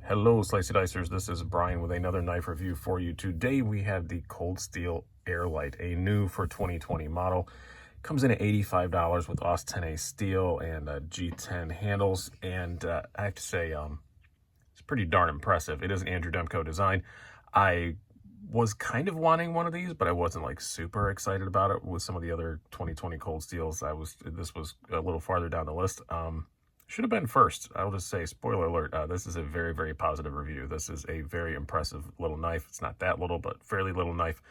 Hello, Slicey Dicers. This is Brian with another knife review for you. Today we have the Cold Steel Lite, a new for 2020 model. Comes in at $85 with AUS 10A steel and G10 handles. And I have to say, it's pretty darn impressive. It is an Andrew Demko design. I was kind of wanting one of these, but I wasn't like super excited about it with some of the other 2020 Cold Steels. This was a little farther down the list. Should have been first. I'll just say, spoiler alert, this is a very, very positive review. This is a very impressive little knife. It's not that little, but fairly little knife.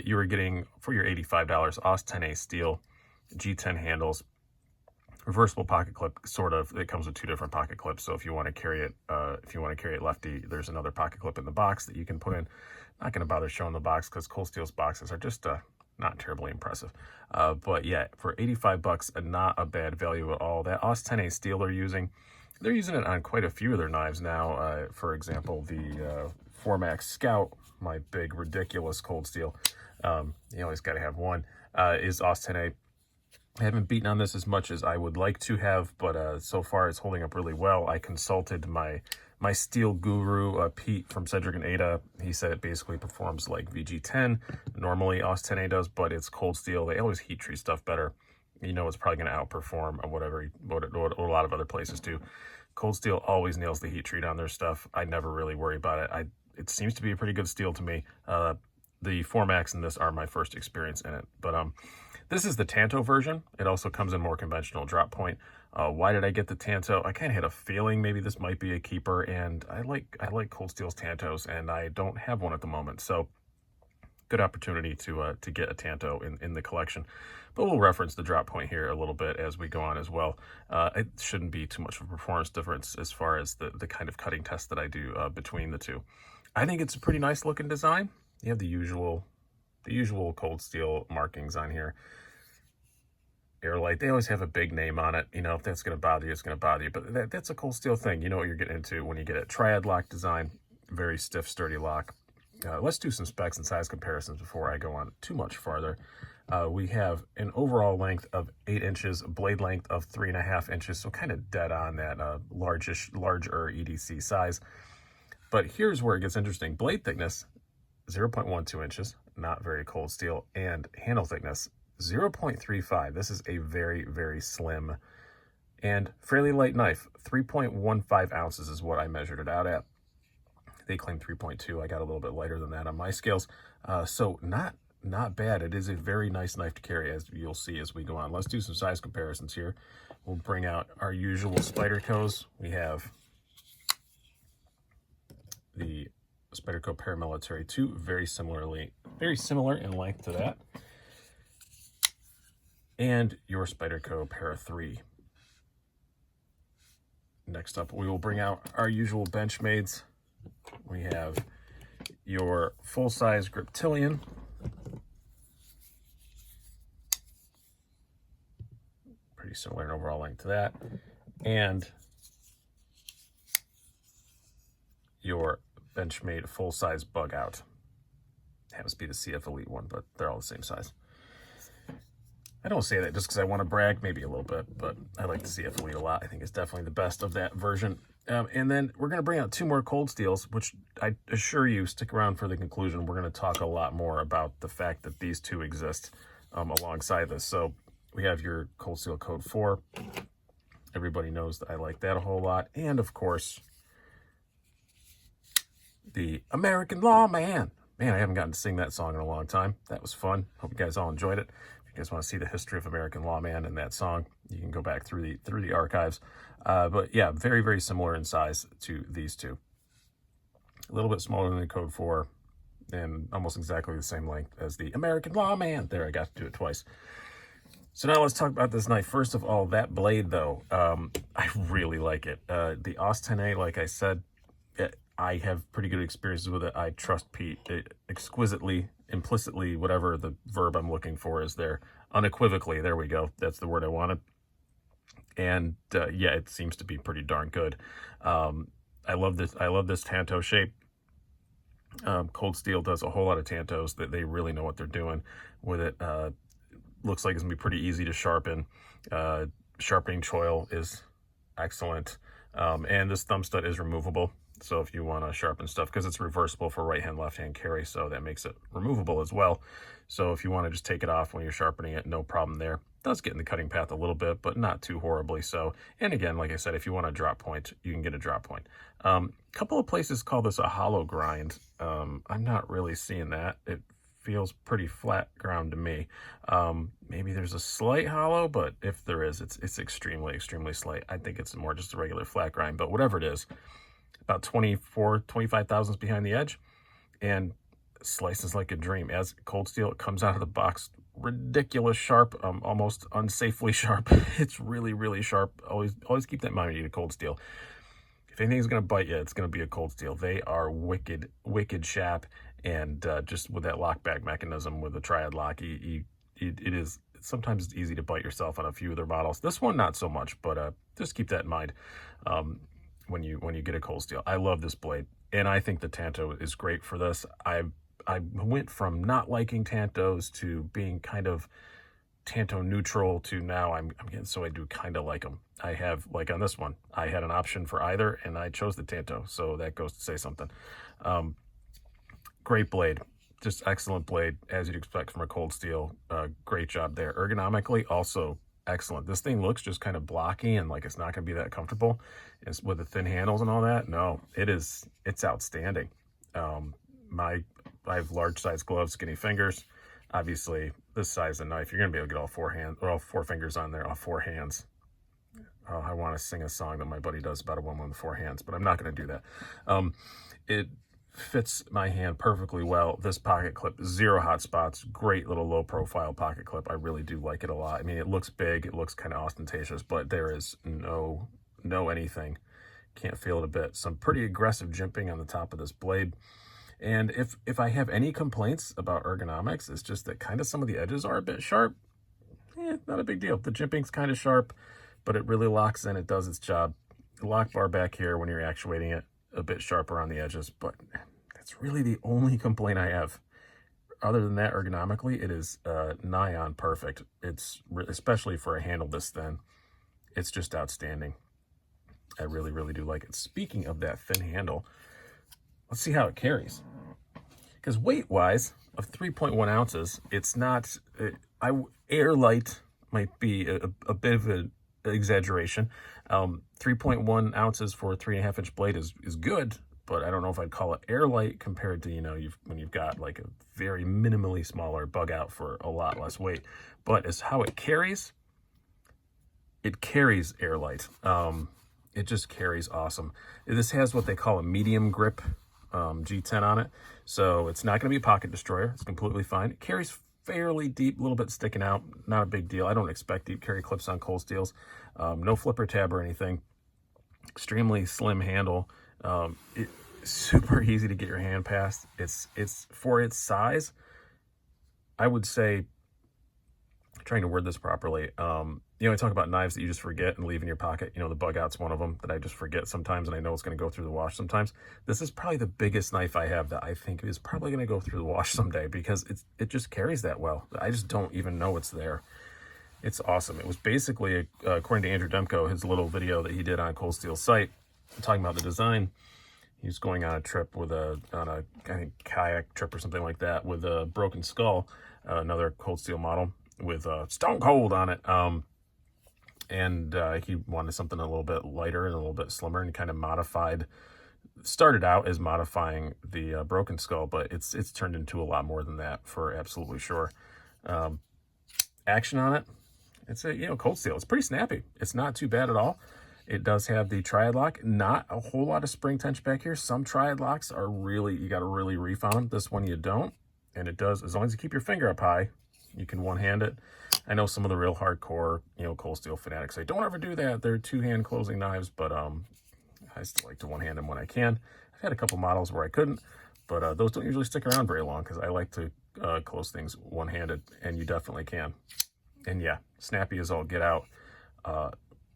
You are getting, for your $85, AUS 10A steel, G10 handles, reversible pocket clip, sort of. It comes with two different pocket clips, so if you want to carry it, lefty, there's another pocket clip in the box that you can put in. Not going to bother showing the box because Cold Steel's boxes are just not terribly impressive. But yeah, for $85, not a bad value at all. That AUS 10A steel they're using it on quite a few of their knives now. For example, the Formax Scout, my big ridiculous Cold Steel, you always got to have one, is AUS 10A. I haven't beaten on this as much as I would like to have, but so far it's holding up really well. I consulted my steel guru, Pete from Cedric and Ada. He said it basically performs like VG10. Normally AUS 10A does, but it's cold steel. They always heat treat stuff better. You know it's probably going to outperform what a lot of other places do. Cold Steel always nails the heat treat on their stuff. I never really worry about it. It seems to be a pretty good steel to me. The Formax and this are my first experience in it. But this is the Tanto version. It also comes in more conventional drop point. Why did I get the Tanto? I kind of had a feeling maybe this might be a keeper, and I like Cold Steel's Tantos, and I don't have one at the moment, so good opportunity to get a Tanto in the collection. But we'll reference the drop point here a little bit as we go on as well. It shouldn't be too much of a performance difference as far as the kind of cutting test that I do between the two. I think it's a pretty nice looking design. You have the usual Cold Steel markings on here. Lite, they always have a big name on it. You know, if that's going to bother you, it's going to bother you. But that's a Cold Steel thing. You know what you're getting into when you get a triad lock design. Very stiff, sturdy lock. Let's do some specs and size comparisons before I go on too much farther. We have an overall length of 8 inches, a blade length of 3.5 inches, so kind of dead on that larger EDC size. But here's where it gets interesting. Blade thickness, 0.12 inches, not very Cold Steel, and handle thickness, 0.35. This is a very, very slim and fairly light knife. 3.15 ounces is what I measured it out at. They claim 3.2. I got a little bit lighter than that on my scales. So not bad. It is a very nice knife to carry, as you'll see as we go on. Let's do some size comparisons here. We'll bring out our usual Spydercos. We have the Spyderco Paramilitary 2, very similar in length to that. And your Spyderco Para 3. Next up, we will bring out our usual Benchmades. We have your full-size Griptilian. Pretty similar in overall length to that. And your Benchmade full-size Bug Out. Happens to be the CF Elite one, but they're all the same size. I don't say that just because I want to brag, maybe a little bit, but I like the CF Elite a lot. I think it's definitely the best of that version. And then we're going to bring out 2 more Cold Steels, which I assure you, stick around for the conclusion. We're going to talk a lot more about the fact that these 2 exist alongside this. So we have your Cold Steel Code 4. Everybody knows that I like that a whole lot. And of course, the American Lawman. Man, I haven't gotten to sing that song in a long time. That was fun. Hope you guys all enjoyed it. If you guys want to see the history of American Lawman and that song, you can go back through the archives. But yeah, very, very similar in size to these 2. A little bit smaller than the Code 4 and almost exactly the same length as the American Lawman. There, I got to do it twice. So now let's talk about this knife. First of all, that blade, though, I really like it. The AUS 10A, like I said, I have pretty good experiences with it. I trust Pete exquisitely, implicitly, whatever the verb I'm looking for is there. Unequivocally, there we go. That's the word I wanted. And yeah, it seems to be pretty darn good. I love this Tanto shape. Cold Steel does a whole lot of Tantos that they really know what they're doing with it. Looks like it's gonna be pretty easy to sharpen. Sharpening choil is excellent. And this thumb stud is removable. So if you want to sharpen stuff, because it's reversible for right hand, left hand carry, so that makes it removable as well. So if you want to just take it off when you're sharpening it, no problem there. It does get in the cutting path a little bit, but not too horribly so. And again, like I said, if you want a drop point, you can get a drop point. A couple of places call this a hollow grind. I'm not really seeing that. It feels pretty flat ground to me. Maybe there's a slight hollow, but if there is, it's extremely, extremely slight. I think it's more just a regular flat grind, but whatever it is, about 25 thousandths behind the edge, and slices like a dream. As cold steel, it comes out of the box ridiculous sharp, almost unsafely sharp. It's really, really sharp. Always keep that in mind when you eat a cold steel. If anything's going to bite you, it's going to be a cold steel. They are wicked, wicked sharp, and just with that lockback mechanism with the triad lock, it is sometimes it's easy to bite yourself on a few of their models. This one, not so much, but just keep that in mind when you get a cold steel. I love this blade, and I think the Tanto is great for this. I went from not liking Tantos to being kind of Tanto neutral to now I'm getting so I do kind of like them. I have, like on this one, I had an option for either, and I chose the Tanto, so that goes to say something. Great blade, just excellent blade, as you'd expect from a cold steel. Great job there. Ergonomically, also excellent. This thing looks just kind of blocky and like it's not going to be that comfortable. It's with the thin handles and all that. No, it's outstanding. I have large size gloves, skinny fingers. Obviously, this size of knife, you're going to be able to get all four fingers on there, all four hands. Oh, I want to sing a song that my buddy does about a woman with four hands, but I'm not going to do that. It fits my hand perfectly well. This pocket clip, zero hot spots, great little low profile pocket clip. I really do like it a lot. I mean, it looks big, it looks kind of ostentatious, but there is no anything. Can't feel it a bit. Some pretty aggressive jimping on the top of this blade. And if I have any complaints about ergonomics, it's just that kind of some of the edges are a bit sharp. Not a big deal. The jimping's kind of sharp, but it really locks in. It does its job. The lock bar back here, when you're actuating it, a bit sharper on the edges, but that's really the only complaint I have. Other than that, ergonomically, it is nigh on perfect. It's especially for a handle this thin, it's just outstanding. I really, really do like it. Speaking of that thin handle, let's see how it carries. Because weight-wise, of 3.1 ounces, it's not... Air Lite might be a bit of an exaggeration. 3.1 ounces for a 3.5-inch blade is good, but I don't know if I'd call it Air Lite compared to, when you've got like a very minimally smaller bug out for a lot less weight. But as how it carries Air Lite. It just carries awesome. This has what they call a medium grip G10 on it, so it's not going to be a pocket destroyer. It's completely fine. It carries fairly deep, a little bit sticking out, not a big deal. I don't expect deep carry clips on cold steels. No flipper tab or anything. Extremely slim handle. It's super easy to get your hand past. It's for its size, I would say, trying to word this properly, I talk about knives that you just forget and leave in your pocket. The bug out's one of them that I just forget sometimes, and I know it's going to go through the wash sometimes. This is probably the biggest knife I have that I think is probably going to go through the wash someday, because it just carries that well. I just don't even know it's there. It's awesome. It was basically, according to Andrew Demko, his little video that he did on Cold Steel's site, talking about the design. He was going on a trip on a I think kayak trip or something like that with a Broken Skull, another Cold Steel model with Stone Cold on it. And he wanted something a little bit lighter and a little bit slimmer, and kind of started out as modifying the Broken Skull, but it's turned into a lot more than that, for absolutely sure. Action on it, it's a cold steel. It's pretty snappy. It's not too bad at all. It does have the triad lock. Not a whole lot of spring tension back here. Some triad locks are you got to really reef on them. This one you don't, and it does, as long as you keep your finger up high, you can one-hand it. I know some of the real hardcore, cold steel fanatics say, don't ever do that. They're two-hand closing knives, but I still like to one-hand them when I can. I've had a couple models where I couldn't, but those don't usually stick around very long, because I like to close things one-handed, and you definitely can. And yeah, snappy as all get out.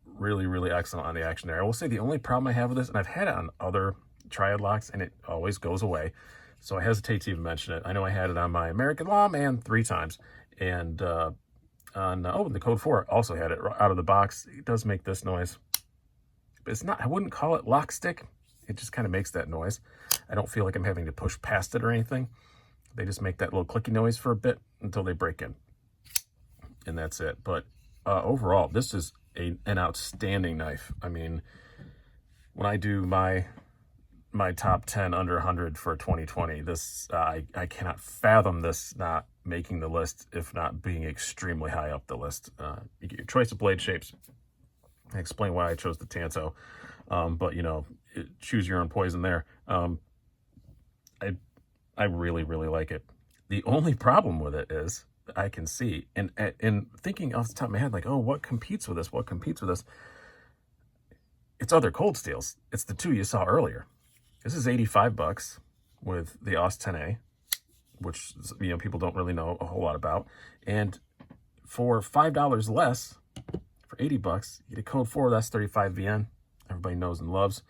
Really, really excellent on the action there. I will say the only problem I have with this, and I've had it on other triad locks, and it always goes away, so I hesitate to even mention it. I know I had it on my American Lawman 3 times, and the Code 4 also had it out of the box. It does make this noise, but it's not, I wouldn't call it lock stick. it just kind of makes that noise. I don't feel like I'm having to push past it or anything. They just make that little clicky noise for a bit until they break in. And that's it. But overall, this is an outstanding knife. I mean, when I do my top 10 under 100 for 2020, this I cannot fathom this not making the list, if not being extremely high up the list. You get your choice of blade shapes. I explain why I chose the Tanto, but choose your own poison there. I really, really like it. The only problem with it is I can see, and thinking off the top of my head, like, oh, what competes with this? What competes with this? It's other cold steels. It's the two you saw earlier. This is $85 with the AUS 10A, which people don't really know a whole lot about. And for $5 less, for $80, you get a code 4. That's 35VN. Everybody knows and loves.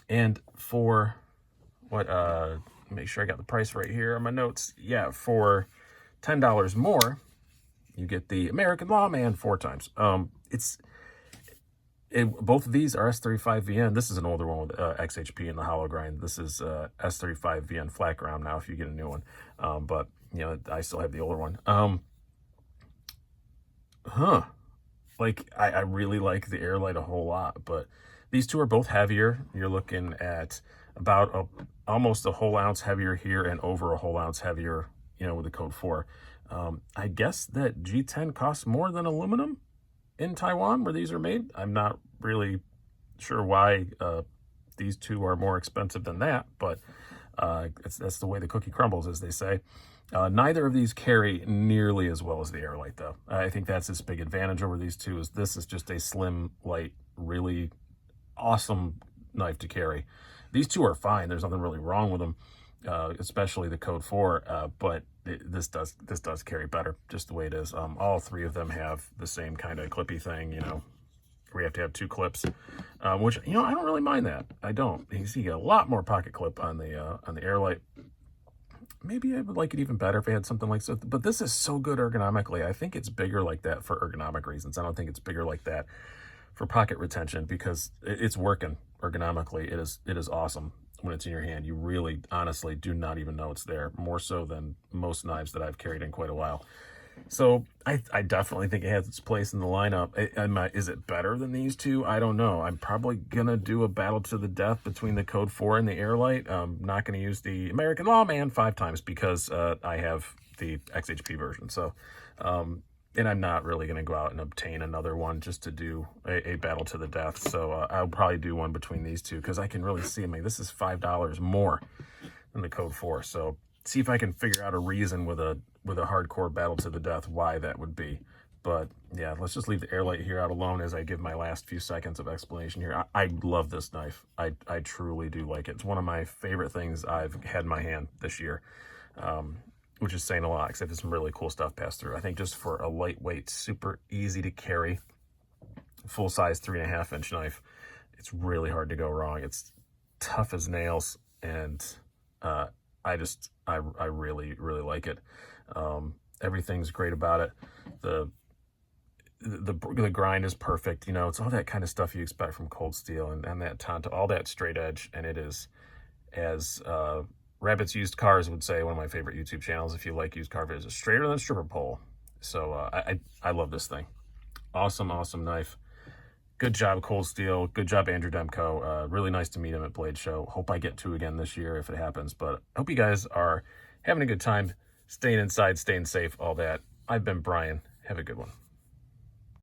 And for what? Make sure I got the price right here on my notes. Yeah, for $10 more, you get the American Lawman 4 times. Both of these are S35VN. This is an older one with XHP in the hollow grind. This is S35VN flat ground now if you get a new one. But, I still have the older one. I really like the Airlite a whole lot, but these two are both heavier. You're looking at about almost a whole ounce heavier here and over a whole ounce heavier, with the code 4. I guess that G10 costs more than aluminum in Taiwan where these are made. I'm not really sure why these two are more expensive than that, but that's the way the cookie crumbles, as they say. Neither of these carry nearly as well as the Airlite, though. I think that's its big advantage over these two, is this is just a slim, light, really awesome knife to carry. These two are fine. There's nothing really wrong with them, especially the code 4, but this does carry better, just the way it is. All three of them have the same kind of clippy thing, where you have to have 2 clips, which, I don't really mind that. I don't. You see a lot more pocket clip on the Airlite. Maybe I would like it even better if I had something like so, but this is so good ergonomically. I think it's bigger like that for ergonomic reasons. I don't think it's bigger like that for pocket retention, because it's working ergonomically. It is awesome when it's in your hand. You really, honestly, do not even know it's there, more so than most knives that I've carried in quite a while. So I definitely think it has its place in the lineup. Is it better than these two? I don't know. I'm probably going to do a battle to the death between the code 4 and the Airlite. I'm not going to use the American Lawman 5 times because I have the XHP version. So, and I'm not really going to go out and obtain another one just to do a battle to the death. So I'll probably do one between these two, because I can really see, this is $5 more than the code 4. So see if I can figure out a reason with a hardcore battle to the death why that would be. But yeah, let's just leave the Airlite here out alone as I give my last few seconds of explanation here. I love this knife. I truly do like it. It's one of my favorite things I've had in my hand this year, which is saying a lot, because I've had some really cool stuff pass through. I think just for a lightweight, super easy to carry, full-size 3.5-inch knife, it's really hard to go wrong. It's tough as nails, and I really, really like it. Everything's great about it. The grind is perfect. It's all that kind of stuff you expect from cold steel, and that Tanto, all that straight edge. And it is, as Rabbit's Used Cars would say, one of my favorite YouTube channels, if you like used car videos, it's straighter than a stripper pole. So I love this thing. Awesome knife. Good job, Cold Steel. Good job, Andrew Demko. Really nice to meet him at Blade Show. Hope I get to again this year if it happens. But I hope you guys are having a good time, staying inside, staying safe, all that. I've been Brian. Have a good one.